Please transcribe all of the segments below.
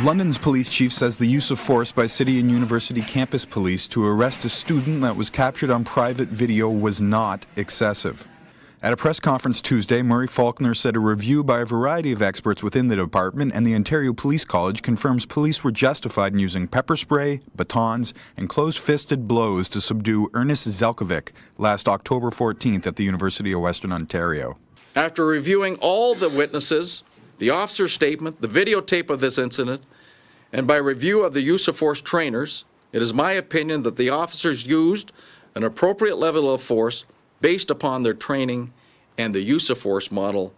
London's police chief says the use of force by city and university campus police to arrest a student that was captured on private video was not excessive. At a press conference Tuesday, Murray Faulkner said a review by a variety of experts within the department and the Ontario Police College confirms police were justified in using pepper spray, batons, and close-fisted blows to subdue Ernest Zelkovic last October 14th at the University of Western Ontario. After reviewing all the witnesses, the officer's statement, the videotape of this incident, and by review of the use of force trainers, it is my opinion that the officers used an appropriate level of force based upon their training and the use of force model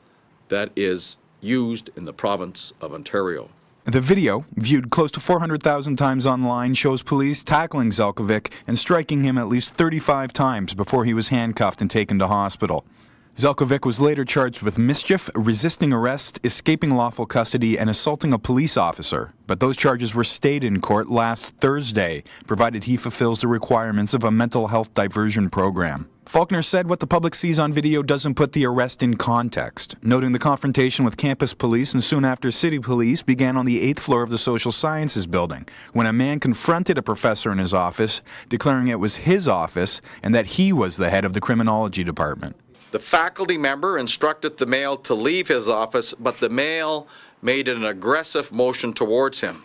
that is used in the province of Ontario. The video, viewed close to 400,000 times online, shows police tackling Zelkovic and striking him at least 35 times before he was handcuffed and taken to hospital. Zelkovic was later charged with mischief, resisting arrest, escaping lawful custody, and assaulting a police officer. But those charges were stayed in court last Thursday, provided he fulfills the requirements of a mental health diversion program. Faulkner said what the public sees on video doesn't put the arrest in context, noting the confrontation with campus police and soon after city police began on the 8th floor of the Social Sciences building, when a man confronted a professor in his office, declaring it was his office and that he was the head of the criminology department. The faculty member instructed the male to leave his office, but the male made an aggressive motion towards him.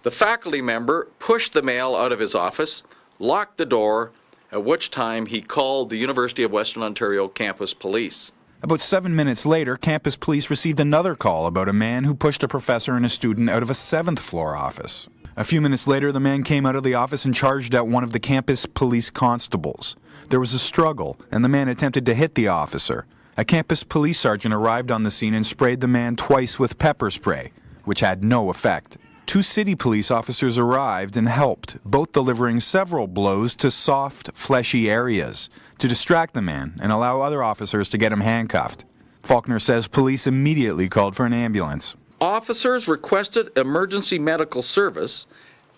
The faculty member pushed the male out of his office, locked the door, at which time he called the University of Western Ontario campus police. About 7 minutes later, campus police received another call about a man who pushed a professor and a student out of a 7th floor office. A few minutes later, the man came out of the office and charged at one of the campus police constables. There was a struggle, and the man attempted to hit the officer. A campus police sergeant arrived on the scene and sprayed the man twice with pepper spray, which had no effect. 2 city police officers arrived and helped, both delivering several blows to soft, fleshy areas to distract the man and allow other officers to get him handcuffed. Faulkner says police immediately called for an ambulance. Officers requested emergency medical service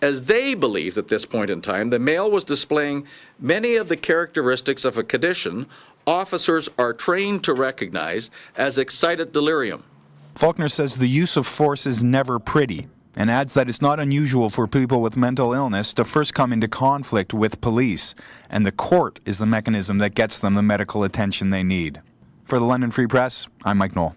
as they believed at this point in time the male was displaying many of the characteristics of a condition officers are trained to recognize as excited delirium. Faulkner says the use of force is never pretty, and adds that it's not unusual for people with mental illness to first come into conflict with police, and the court is the mechanism that gets them the medical attention they need. For the London Free Press, I'm Mike Knoll.